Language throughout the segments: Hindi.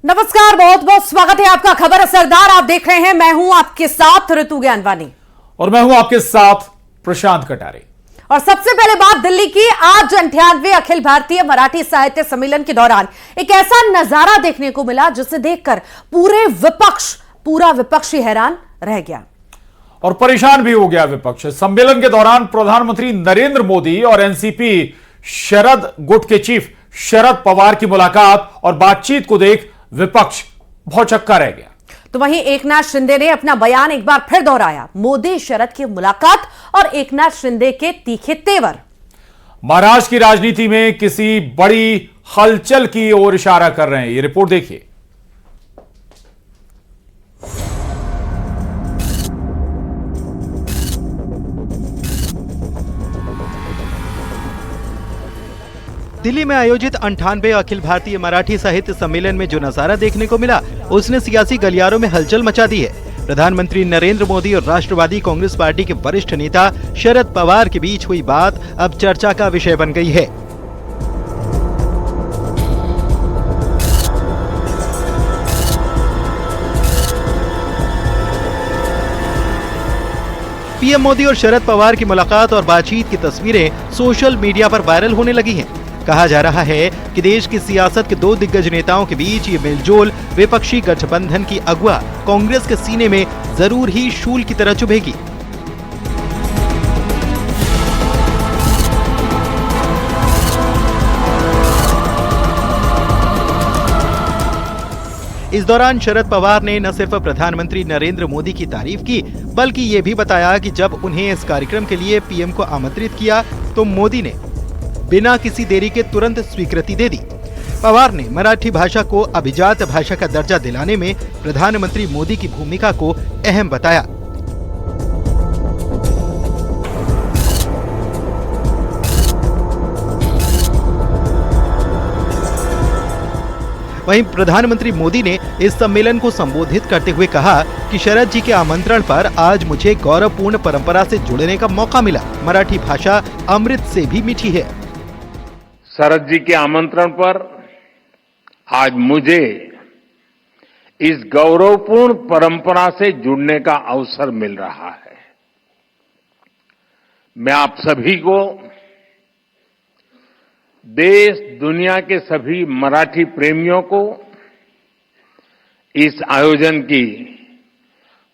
नमस्कार, बहुत बहुत स्वागत है आपका खबर असरदार। आप देख रहे हैं, मैं हूं आपके साथ ऋतु ज्ञानवानी और मैं हूं आपके साथ प्रशांत कटारे। और सबसे पहले बात दिल्ली की। आज 98वें अखिल भारतीय मराठी साहित्य सम्मेलन के दौरान एक ऐसा नजारा देखने को मिला जिसे देखकर पूरा विपक्ष ही हैरान रह गया और परेशान भी हो गया विपक्ष। सम्मेलन के दौरान प्रधानमंत्री नरेंद्र मोदी और एनसीपी शरद गुट के चीफ शरद पवार की मुलाकात और बातचीत को देख विपक्ष भौचक्का रह गया। तो वहीं एकनाथ शिंदे ने अपना बयान एक बार फिर दोहराया। मोदी शरद की मुलाकात और एकनाथ शिंदे के तीखे तेवर महाराष्ट्र की राजनीति में किसी बड़ी हलचल की ओर इशारा कर रहे हैं। ये रिपोर्ट देखिए। दिल्ली में आयोजित 98वें अखिल भारतीय मराठी साहित्य सम्मेलन में जो नजारा देखने को मिला, उसने सियासी गलियारों में हलचल मचा दी है। प्रधानमंत्री नरेंद्र मोदी और राष्ट्रवादी कांग्रेस पार्टी के वरिष्ठ नेता शरद पवार के बीच हुई बात अब चर्चा का विषय बन गई है। पीएम मोदी और शरद पवार की मुलाकात और बातचीत की तस्वीरें सोशल मीडिया पर वायरल होने लगी हैं। कहा जा रहा है कि देश की सियासत के दो दिग्गज नेताओं के बीच ये मेलजोल विपक्षी गठबंधन की अगुवा कांग्रेस के सीने में जरूर ही शूल की तरह चुभेगी। इस दौरान शरद पवार ने न सिर्फ प्रधानमंत्री नरेंद्र मोदी की तारीफ की, बल्कि ये भी बताया कि जब उन्हें इस कार्यक्रम के लिए पीएम को आमंत्रित किया तो मोदी ने बिना किसी देरी के तुरंत स्वीकृति दे दी। पवार ने मराठी भाषा को अभिजात भाषा का दर्जा दिलाने में प्रधानमंत्री मोदी की भूमिका को अहम बताया। वहीं प्रधानमंत्री मोदी ने इस सम्मेलन को संबोधित करते हुए कहा कि शरद जी के आमंत्रण पर आज मुझे गौरवपूर्ण परंपरा से जुड़ने का मौका मिला। मराठी भाषा अमृत से भी मीठी है। शरद जी के आमंत्रण पर आज मुझे इस गौरवपूर्ण परंपरा से जुड़ने का अवसर मिल रहा है। मैं आप सभी को, देश दुनिया के सभी मराठी प्रेमियों को इस आयोजन की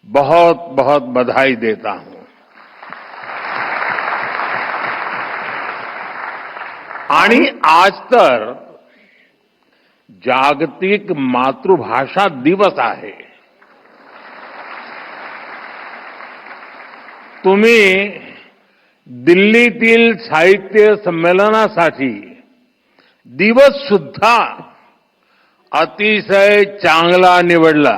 बहुत बहुत बधाई देता हूं। आणि आज तर जागतिक मातृभाषा दिवस आहे। तुम्ही दिल्लीतील साहित्य संमेलनासाठी दिवस सुद्धा अतिशय चांगला निवडला।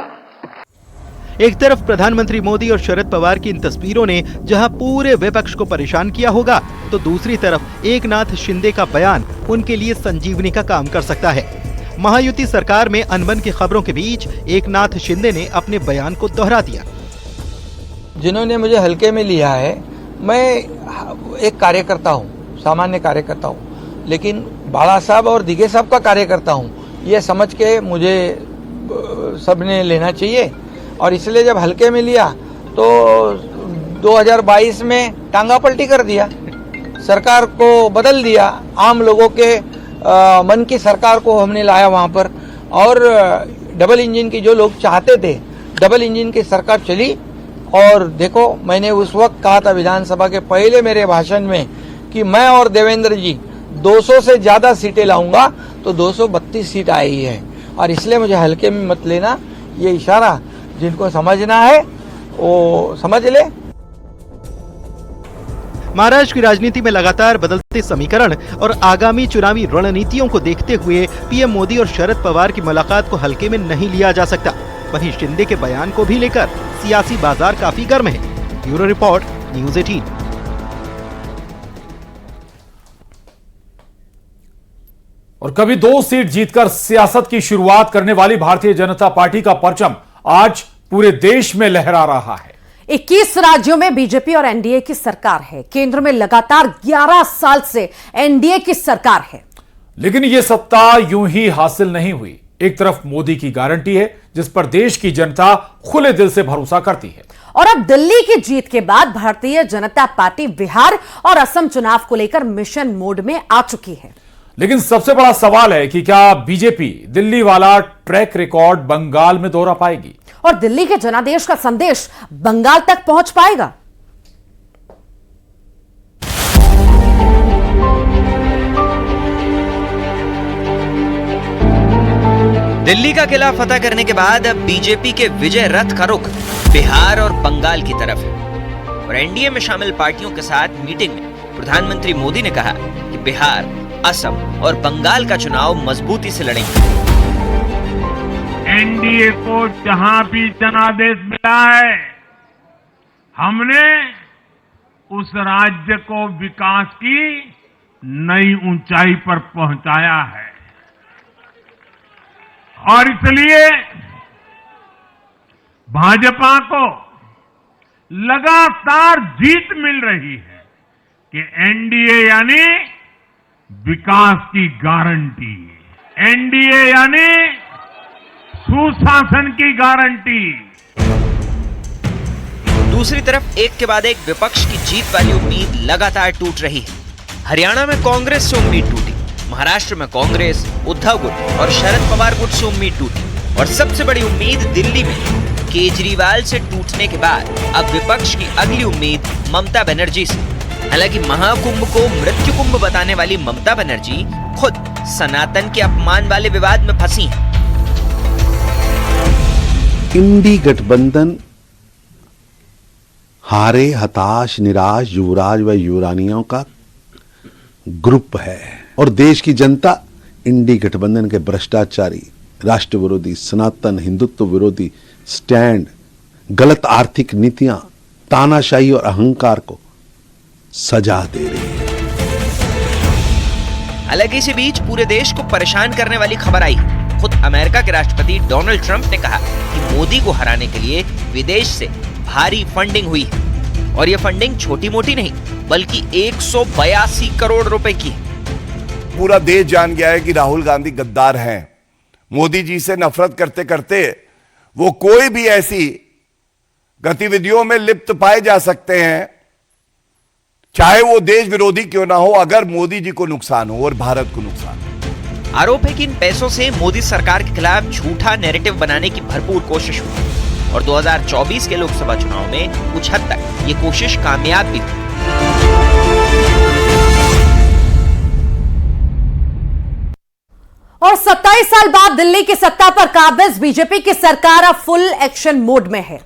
एक तरफ प्रधानमंत्री मोदी और शरद पवार की इन तस्वीरों ने जहां पूरे विपक्ष को परेशान किया होगा, तो दूसरी तरफ एकनाथ शिंदे का बयान उनके लिए संजीवनी का काम कर सकता है। महायुति सरकार में अनबन की खबरों के बीच एकनाथ शिंदे ने अपने बयान को दोहरा दिया। जिन्होंने मुझे हल्के में लिया है, मैं एक कार्यकर्ता हूँ, सामान्य कार्यकर्ता हूँ, लेकिन बाला साहब और दिघे साहब का कार्यकर्ता हूँ, ये समझ के मुझे सबने लेना चाहिए। और इसलिए जब हल्के में लिया तो 2022 में टांगा पलटी कर दिया, सरकार को बदल दिया, आम लोगों के मन की सरकार को हमने लाया वहां पर। और डबल इंजन की जो लोग चाहते थे, डबल इंजन की सरकार चली। और देखो, मैंने उस वक्त कहा था विधानसभा के पहले मेरे भाषण में कि मैं और देवेंद्र जी 200 से ज्यादा सीटें लाऊंगा, तो 232 सीट आई है। और इसलिए मुझे हल्के में मत लेना। ये इशारा जिनको समझना है वो समझ ले। महाराष्ट्र की राजनीति में लगातार बदलते समीकरण और आगामी चुनावी रणनीतियों को देखते हुए पीएम मोदी और शरद पवार की मुलाकात को हल्के में नहीं लिया जा सकता। वहीं शिंदे के बयान को भी लेकर सियासी बाजार काफी गर्म है। Bureau report, news 18। और कभी 2 सीट जीतकर सियासत की शुरुआत करने वाली भारतीय जनता पार्टी का परचम आज पूरे देश में लहरा रहा है। 21 राज्यों में बीजेपी और एनडीए की सरकार है। केंद्र में लगातार 11 साल से एनडीए की सरकार है। लेकिन यह सत्ता यूं ही हासिल नहीं हुई। एक तरफ मोदी की गारंटी है जिस पर देश की जनता खुले दिल से भरोसा करती है, और अब दिल्ली की जीत के बाद भारतीय जनता पार्टी बिहार और असम चुनाव को लेकर मिशन मोड में आ चुकी है। लेकिन सबसे बड़ा सवाल है कि क्या बीजेपी दिल्ली वाला ट्रैक रिकॉर्ड बंगाल में दोहरा पाएगी और दिल्ली के जनादेश का संदेश बंगाल तक पहुंच पाएगा। दिल्ली का किला फतह करने के बाद अब बीजेपी के विजय रथ का रुख बिहार और बंगाल की तरफ है और एनडीए में शामिल पार्टियों के साथ मीटिंग में प्रधानमंत्री मोदी ने कहा कि बिहार, असम और बंगाल का चुनाव मजबूती से लड़ेंगे। एनडीए को जहां भी जनादेश मिला है, हमने उस राज्य को विकास की नई ऊंचाई पर पहुंचाया है और इसलिए भाजपा को लगातार जीत मिल रही है कि एनडीए यानी विकास की गारंटी, एनडीए यानी सुशासन की गारंटी। दूसरी तरफ एक के बाद एक विपक्ष की जीत वाली उम्मीद लगातार टूट रही है। हरियाणा में कांग्रेस से उम्मीद टूटी, महाराष्ट्र में कांग्रेस, उद्धव गुट और शरद पवार गुट से उम्मीद टूटी और सबसे बड़ी उम्मीद दिल्ली में केजरीवाल से टूटने के बाद अब विपक्ष की अगली उम्मीद ममता बनर्जी से। हालांकि महाकुंभ को मृत्यु कुंभ बताने वाली ममता बनर्जी खुद सनातन के अपमान वाले विवाद में फंसी हैं। इंडी गठबंधन हारे, हताश, निराश युवराज व युवरानियों का ग्रुप है और देश की जनता इंडी गठबंधन के भ्रष्टाचारी, राष्ट्र विरोधी, सनातन हिंदुत्व विरोधी स्टैंड, गलत आर्थिक नीतियां, तानाशाही और अहंकार को सजा दे रही है। हालांकि इसी बीच पूरे देश को परेशान करने वाली खबर आई। खुद अमेरिका के राष्ट्रपति डोनाल्ड ट्रंप ने कहा कि मोदी को हराने के लिए विदेश से भारी फंडिंग हुई है और यह फंडिंग छोटी मोटी नहीं बल्कि 182 करोड़ रुपए की है। पूरा देश जान गया है कि राहुल गांधी गद्दार हैं। मोदी जी से नफरत करते करते वो कोई भी ऐसी गतिविधियों में लिप्त पाए जा सकते हैं, चाहे वो देश विरोधी क्यों ना हो, अगर मोदी जी को नुकसान हो और भारत को नुकसान हो। आरोप है कि इन पैसों से मोदी सरकार के खिलाफ झूठा नैरेटिव बनाने की भरपूर कोशिश हुई और 2024 के लोकसभा चुनाव में कुछ हद तक ये कोशिश कामयाब भी हुई। और 27 साल बाद दिल्ली की सत्ता पर काबिज बीजेपी की सरकार अब फुल एक्शन मोड में है।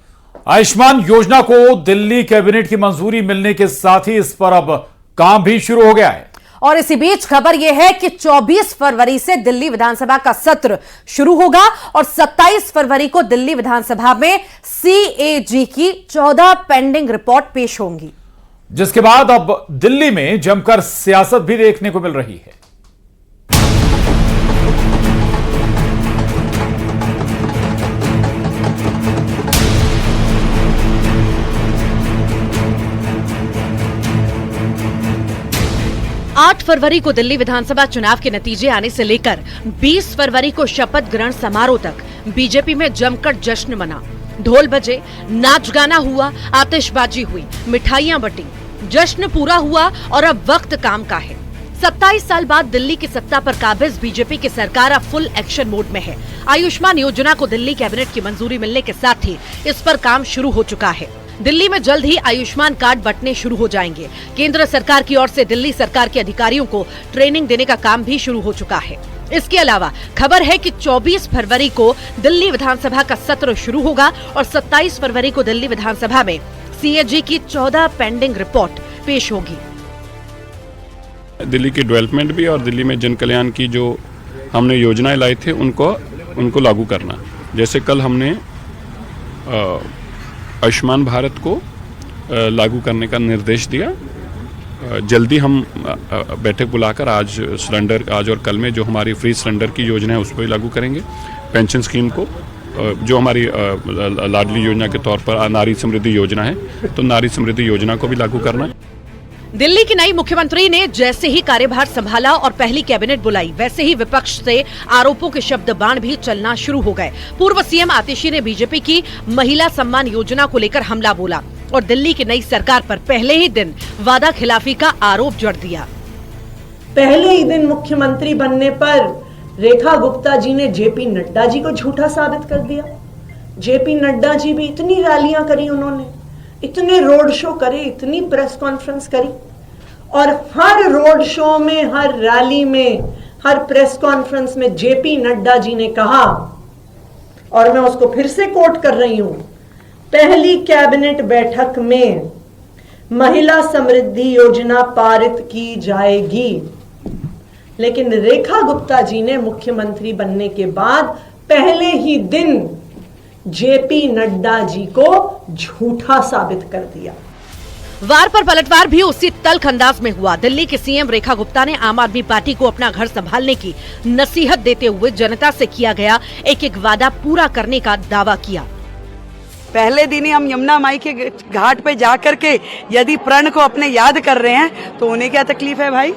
आयुष्मान योजना को दिल्ली कैबिनेट की मंजूरी मिलने के साथ ही इस पर अब काम भी शुरू हो गया है। और इसी बीच खबर यह है कि 24 फरवरी से दिल्ली विधानसभा का सत्र शुरू होगा और 27 फरवरी को दिल्ली विधानसभा में सीएजी की 14 पेंडिंग रिपोर्ट पेश होंगी, जिसके बाद अब दिल्ली में जमकर सियासत भी देखने को मिल रही है। 8 फरवरी को दिल्ली विधानसभा चुनाव के नतीजे आने से लेकर 20 फरवरी को शपथ ग्रहण समारोह तक बीजेपी में जमकर जश्न मना। ढोल बजे, नाच गाना हुआ, आतिशबाजी हुई, मिठाइयां बटी, जश्न पूरा हुआ और अब वक्त काम का है। 27 साल बाद दिल्ली की सत्ता पर काबिज बीजेपी की सरकार अब फुल एक्शन मोड में है। आयुष्मान योजना को दिल्ली कैबिनेट की मंजूरी मिलने के साथ ही इस पर काम शुरू हो चुका है। दिल्ली में जल्द ही आयुष्मान कार्ड बंटने शुरू हो जाएंगे। केंद्र सरकार की ओर से दिल्ली सरकार के अधिकारियों को ट्रेनिंग देने का काम भी शुरू हो चुका है। इसके अलावा खबर है कि 24 फरवरी को दिल्ली विधानसभा का सत्र शुरू होगा और 27 फरवरी को दिल्ली विधानसभा में सीएजी की 14 पेंडिंग रिपोर्ट पेश होगी। दिल्ली की डेवलपमेंट भी और दिल्ली में जन कल्याण की जो हमने योजनाएं लाई थे उनको लागू करना। जैसे कल हमने आयुष्मान भारत को लागू करने का निर्देश दिया। जल्दी हम बैठक बुलाकर आज और कल में जो हमारी फ्री सिलेंडर की योजना है उसको भी लागू करेंगे। पेंशन स्कीम को जो हमारी लाडली योजना के तौर पर नारी समृद्धि योजना है, तो नारी समृद्धि योजना को भी लागू करना है। दिल्ली की नई मुख्यमंत्री ने जैसे ही कार्यभार संभाला और पहली कैबिनेट बुलाई, वैसे ही विपक्ष से आरोपों के शब्द बाण भी चलना शुरू हो गए। पूर्व सीएम आतिशी ने बीजेपी की महिला सम्मान योजना को लेकर हमला बोला और दिल्ली की नई सरकार पर पहले ही दिन वादा खिलाफी का आरोप जड़ दिया। पहले ही दिन मुख्यमंत्री बनने पर रेखा गुप्ता जी ने जेपी नड्डा जी को झूठा साबित कर दिया। जेपी नड्डा जी भी इतनी रैलियां करी, उन्होंने इतने रोड शो करे, इतनी प्रेस कॉन्फ्रेंस करी, और हर रोड शो में, हर रैली में, हर प्रेस कॉन्फ्रेंस में जेपी नड्डा जी ने कहा, और मैं उसको फिर से कोट कर रही हूं, पहली कैबिनेट बैठक में महिला समृद्धि योजना पारित की जाएगी। लेकिन रेखा गुप्ता जी ने मुख्यमंत्री बनने के बाद पहले ही दिन जेपी नड्डा जी को झूठा साबित कर दिया। वार पर पलटवार भी उसी तल्ख अंदाज में हुआ। दिल्ली के सीएम रेखा गुप्ता ने आम आदमी पार्टी को अपना घर संभालने की नसीहत देते हुए जनता से किया गया एक एक वादा पूरा करने का दावा किया। पहले दिन ही हम यमुना माई के घाट पे जाकर के यदि प्रण को अपने याद कर रहे हैं तो उन्हें क्या तकलीफ है भाई।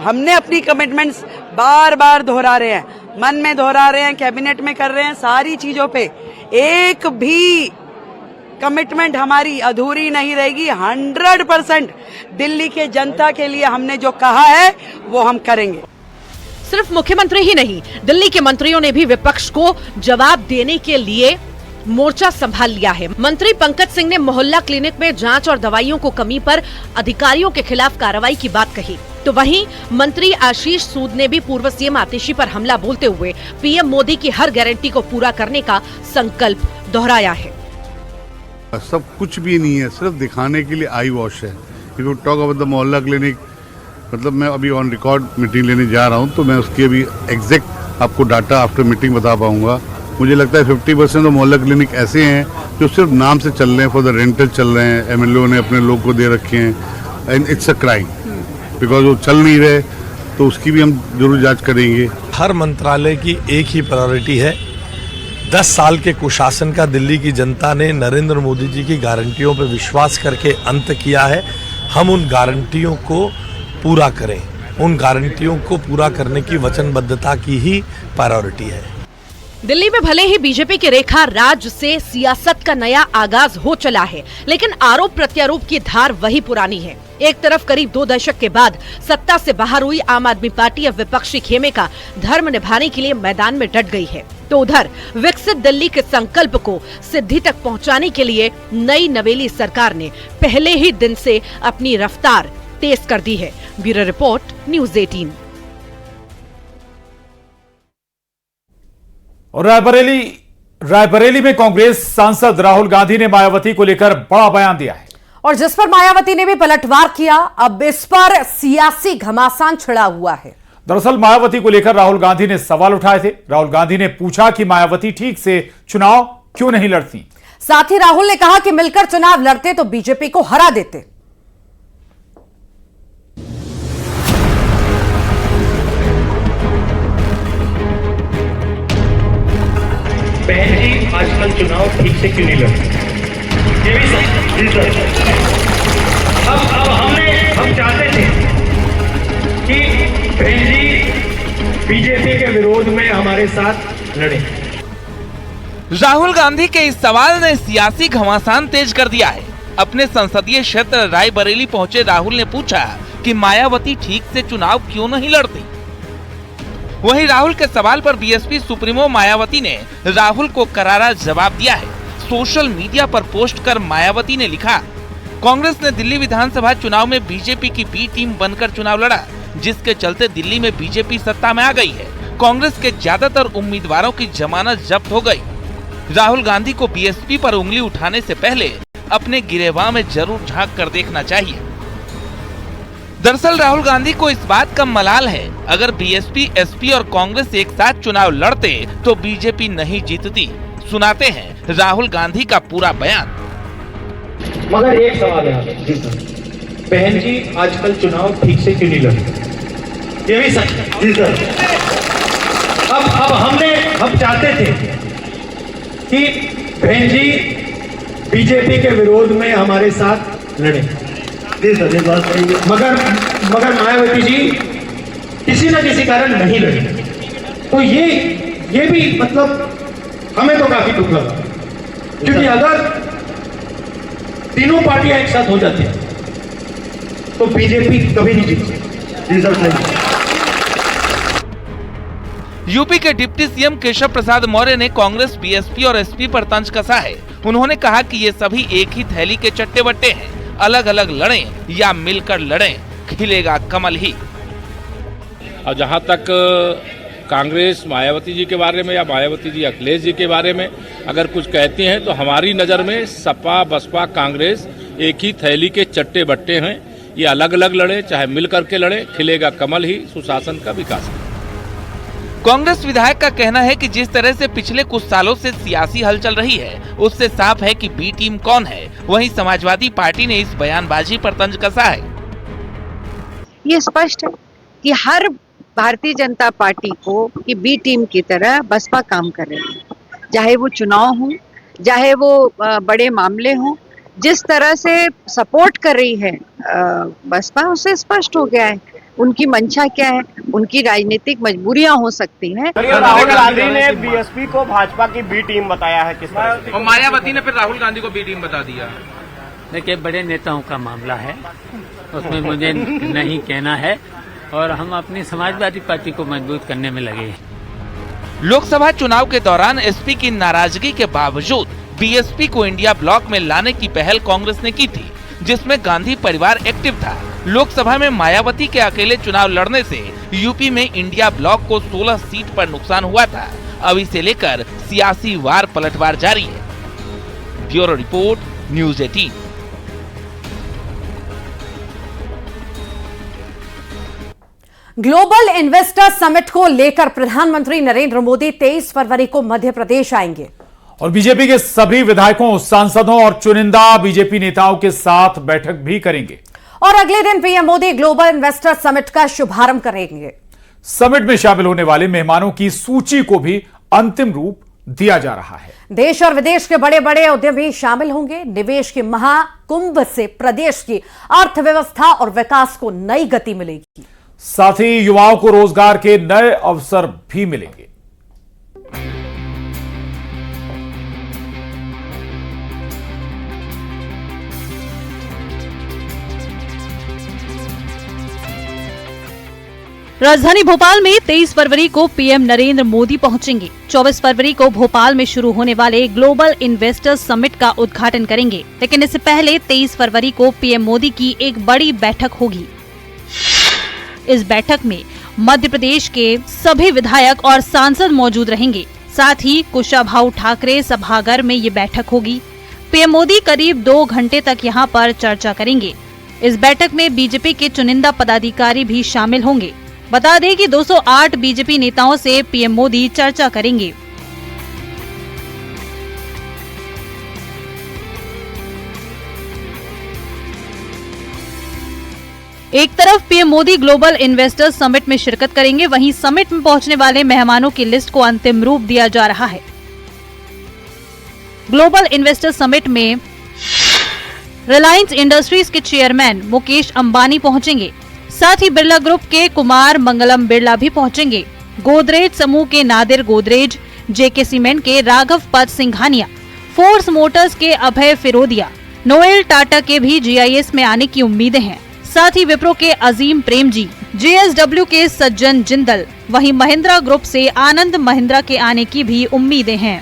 हमने अपनी कमिटमेंट्स बार बार दोहरा रहे हैं, मन में दोहरा रहे हैं, कैबिनेट में कर रहे हैं, सारी चीजों पे एक भी कमिटमेंट हमारी अधूरी नहीं रहेगी। 100% दिल्ली के जनता के लिए हमने जो कहा है वो हम करेंगे। सिर्फ मुख्यमंत्री ही नहीं, दिल्ली के मंत्रियों ने भी विपक्ष को जवाब देने के लिए मोर्चा संभाल लिया है। मंत्री पंकज सिंह ने मोहल्ला क्लिनिक में जांच और दवाइयों को कमी पर अधिकारियों के खिलाफ कार्रवाई की बात कही, तो वहीं मंत्री आशीष सूद ने भी पूर्व सीएम आतिशी पर हमला बोलते हुए पीएम मोदी की हर गारंटी को पूरा करने का संकल्प दोहराया है। सब कुछ भी नहीं है, सिर्फ दिखाने के लिए आई वॉश है। यू टॉक अबाउट द मोहल्ला क्लिनिक, मतलब मैं अभी ऑन रिकॉर्ड मीटिंग लेने जा रहा हूं, तो मैं उसकी अभी एग्जैक्ट आपको डाटा आफ्टर मीटिंग बता पाऊंगा। मुझे लगता है 50% मोहल्ला क्लिनिक ऐसे हैं जो सिर्फ नाम से चल रहे हैं, फॉर द रेंटल चल रहे हैं, एमएलए ने अपने लोग को दे रखे हैं, and it's a crime because वो चल नहीं रहे, तो उसकी भी हम जरूर जांच करेंगे। हर मंत्रालय की एक ही प्रायोरिटी है। 10 साल के कुशासन का दिल्ली की जनता ने नरेंद्र मोदी जी की गारंटियों पर विश्वास करके अंत किया है। हम उन गारंटियों को पूरा करें, उन गारंटियों को पूरा करने की वचनबद्धता की ही प्रायोरिटी है। दिल्ली में भले ही बीजेपी के रेखा राज से सियासत का नया आगाज हो चला है, लेकिन आरोप प्रत्यारोप की धार वही पुरानी है। एक तरफ करीब 2 दशक के बाद सत्ता से बाहर हुई आम आदमी पार्टी अब विपक्षी खेमे का धर्म निभाने के लिए मैदान में डट गई है, तो उधर विकसित दिल्ली के संकल्प को सिद्धि तक पहुंचाने के लिए नई नवेली सरकार ने पहले ही दिन से अपनी रफ्तार तेज कर दी है। Bureau report, news 18। और रायबरेली में कांग्रेस सांसद राहुल गांधी ने मायावती को लेकर बड़ा बयान दिया है, और जिस पर मायावती ने भी पलटवार किया। अब इस पर सियासी घमासान छिड़ा हुआ है। दरअसल मायावती को लेकर राहुल गांधी ने सवाल उठाए थे। राहुल गांधी ने पूछा कि मायावती ठीक से चुनाव क्यों नहीं लड़ती। साथ ही राहुल ने कहा कि मिलकर चुनाव लड़ते तो बीजेपी को हरा देते। बहन जी आजकल चुनाव ठीक से क्यों नहीं लड़ते? ये भी हम चाहते थे कि बहन जी बीजेपी के विरोध में हमारे साथ लड़े। राहुल गांधी के इस सवाल ने सियासी घमासान तेज कर दिया है। अपने संसदीय क्षेत्र रायबरेली पहुंचे राहुल ने पूछा कि मायावती ठीक से चुनाव क्यों नहीं लड़ती। वहीं राहुल के सवाल पर बीएसपी सुप्रीमो मायावती ने राहुल को करारा जवाब दिया है। सोशल मीडिया पर पोस्ट कर मायावती ने लिखा, कांग्रेस ने दिल्ली विधानसभा चुनाव में बीजेपी की बी टीम बनकर चुनाव लड़ा, जिसके चलते दिल्ली में बीजेपी सत्ता में आ गई है। कांग्रेस के ज्यादातर उम्मीदवारों की जमानत जब्त हो गई। राहुल गांधी को बीएसपी पर उंगली उठाने से पहले अपने गिरेबान में जरूर झांक कर देखना चाहिए। दरअसल राहुल गांधी को इस बात का मलाल है, अगर बीएसपी, एसपी और कांग्रेस एक साथ चुनाव लड़ते तो बीजेपी नहीं जीतती। सुनाते हैं राहुल गांधी का पूरा बयान। मगर एक सवाल है, बहन जी आजकल चुनाव ठीक से क्यों नहीं लड़ते? ये भी सच जी सर। अब हम चाहते थे कि बहन जी बीजेपी के विरोध में हमारे साथ लड़े। जी सर, ये बात सही है। मगर मायावती जी किसी न किसी कारण नहीं लड़ी, तो ये भी मतलब हमें तो काफी दुख लगा, क्योंकि अगर तीनों पार्टियां एक साथ हो जाती तो बीजेपी कभी नहीं जीती। जी सर, सही। यूपी के डिप्टी सीएम केशव प्रसाद मौर्य ने कांग्रेस, बीएसपी और एसपी पर तंज कसा है। उन्होंने कहा कि ये सभी एक ही थैली के चट्टे बट्टे हैं, अलग अलग लड़ें या मिलकर लड़ें, खिलेगा कमल ही। और जहां तक कांग्रेस मायावती जी के बारे में या मायावती जी अखिलेश जी के बारे में अगर कुछ कहती हैं तो हमारी नज़र में सपा, बसपा, कांग्रेस एक ही थैली के चट्टे बट्टे हैं। ये अलग अलग लड़े चाहे मिल करके लड़े, खिलेगा कमल ही, सुशासन का विकास है। कांग्रेस विधायक का कहना है कि जिस तरह से पिछले कुछ सालों से सियासी हलचल रही है, उससे साफ है कि बी टीम कौन है। वहीं समाजवादी पार्टी ने इस बयानबाजी पर तंज कसा है। ये स्पष्ट है कि हर भारतीय जनता पार्टी को कि बी टीम की तरह बसपा काम कर रही है, चाहे वो चुनाव हो, चाहे वो बड़े मामले हो। जिस तरह से सपोर्ट कर रही है बसपा, उससे स्पष्ट हो गया है उनकी मंशा क्या है, उनकी राजनीतिक मजबूरियां हो सकती हैं। राहुल गांधी ने बीएसपी को भाजपा की बी टीम बताया है, किस तरह से? और मायावती ने फिर राहुल गांधी को बी टीम बता दिया। देखिए, बड़े नेताओं का मामला है, उसमें मुझे नहीं कहना है, और हम अपनी समाजवादी पार्टी को मजबूत करने में लगे हैं। लोकसभा चुनाव के दौरान एसपी की नाराजगी के बावजूद बीएसपी को इंडिया ब्लॉक में लाने की पहल कांग्रेस ने की थी, जिसमें गांधी परिवार एक्टिव था। लोकसभा में मायावती के अकेले चुनाव लड़ने से यूपी में इंडिया ब्लॉक को 16 सीट पर नुकसान हुआ था। अब इसे लेकर सियासी वार पलटवार जारी है। Bureau report, news 18। Global investor summit को लेकर प्रधानमंत्री नरेंद्र मोदी 23 फरवरी को मध्य प्रदेश आएंगे और बीजेपी के सभी विधायकों, सांसदों और चुनिंदा बीजेपी नेताओं के साथ बैठक भी करेंगे। और अगले दिन PM Modi global investor summit का शुभारंभ करेंगे। समिट में शामिल होने वाले मेहमानों की सूची को भी अंतिम रूप दिया जा रहा है। देश और विदेश के बड़े बड़े उद्यमी शामिल होंगे। निवेश के महाकुंभ से प्रदेश की अर्थव्यवस्था और विकास को नई गति मिलेगी। साथ ही युवाओं को रोजगार के नए अवसर भी मिलेंगे। राजधानी भोपाल में 23 फरवरी को पीएम नरेंद्र मोदी पहुंचेंगे। 24 फरवरी को भोपाल में शुरू होने वाले ग्लोबल इन्वेस्टर्स समिट का उद्घाटन करेंगे। लेकिन इससे पहले 23 फरवरी को पीएम मोदी की एक बड़ी बैठक होगी। इस बैठक में मध्य प्रदेश के सभी विधायक और सांसद मौजूद रहेंगे। साथ ही कुशाभाऊ ठाकरे सभागार में ये बैठक होगी। पीएम मोदी करीब 2 घंटे तक यहाँ पर चर्चा करेंगे। इस बैठक में बीजेपी के चुनिंदा पदाधिकारी भी शामिल होंगे। बता दें कि 208 बीजेपी नेताओं से पीएम मोदी चर्चा करेंगे। एक तरफ PM Modi global investors summit में शिरकत करेंगे, वहीं समिट में पहुंचने वाले मेहमानों की लिस्ट को अंतिम रूप दिया जा रहा है। ग्लोबल इन्वेस्टर्स समिट में रिलायंस इंडस्ट्रीज के चेयरमैन मुकेश अंबानी पहुंचेंगे। साथ ही बिरला ग्रुप के कुमार मंगलम बिरला भी पहुंचेंगे। गोदरेज समूह के नादिर गोदरेज, जेके सीमेंट के राघव पद सिंघानिया, फोर्स मोटर्स के अभय फिरोदिया, नोएल टाटा के भी जीआईएस में आने की उम्मीदें हैं। साथ ही विप्रो के अजीम प्रेम जी, जेएसडब्ल्यू के सज्जन जिंदल, वहीं महिंद्रा ग्रुप से आनंद महिंद्रा के आने की भी उम्मीदें हैं।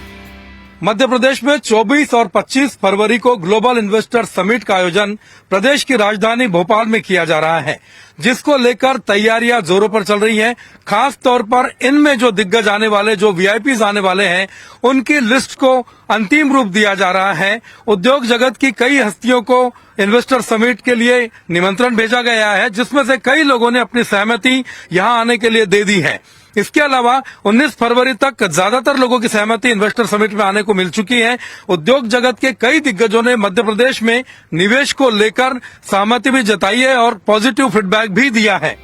मध्य प्रदेश में 24 और 25 फरवरी को ग्लोबल इन्वेस्टर समिट का आयोजन प्रदेश की राजधानी भोपाल में किया जा रहा है, जिसको लेकर तैयारियां जोरों पर चल रही हैं। खास तौर पर इनमें जो दिग्गज आने वाले, जो वीआईपीज आने वाले हैं, उनकी लिस्ट को अंतिम रूप दिया जा रहा है। उद्योग जगत की कई हस्तियों को इन्वेस्टर समिट के लिए निमंत्रण भेजा गया है, जिसमें से कई लोगों ने अपनी सहमति यहां आने के लिए दे दी है। इसके अलावा 19 फरवरी तक ज्यादातर लोगों की सहमति इन्वेस्टर समिट में आने को मिल चुकी है। उद्योग जगत के कई दिग्गजों ने मध्य प्रदेश में निवेश को लेकर सहमति भी जताई है और पॉजिटिव फीडबैक भी दिया है।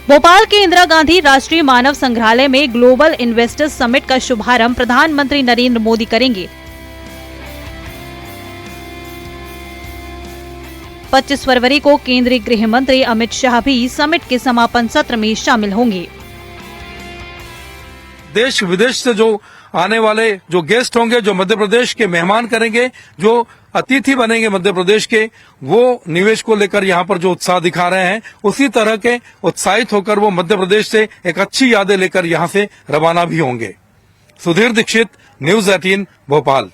भोपाल के इंदिरा गांधी राष्ट्रीय मानव संग्रहालय में ग्लोबल इन्वेस्टर्स समिट का शुभारंभ प्रधानमंत्री नरेंद्र मोदी करेंगे। 25 फरवरी को केंद्रीय गृह मंत्री अमित शाह भी समिट के समापन सत्र में शामिल होंगे। देश विदेश से जो आने वाले जो गेस्ट होंगे, जो मध्य प्रदेश के मेहमान करेंगे, जो अतिथि बनेंगे मध्य प्रदेश के, वो निवेश को लेकर यहाँ पर जो उत्साह दिखा रहे हैं, उसी तरह के उत्साहित होकर वो मध्य प्रदेश से एक अच्छी यादें लेकर यहाँ से रवाना भी होंगे। सुधीर दीक्षित, न्यूज 18 भोपाल।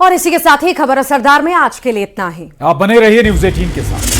और इसी के साथ ही खबर असरदार में आज के लिए इतना ही। आप बने रहिए न्यूज 18 के साथ।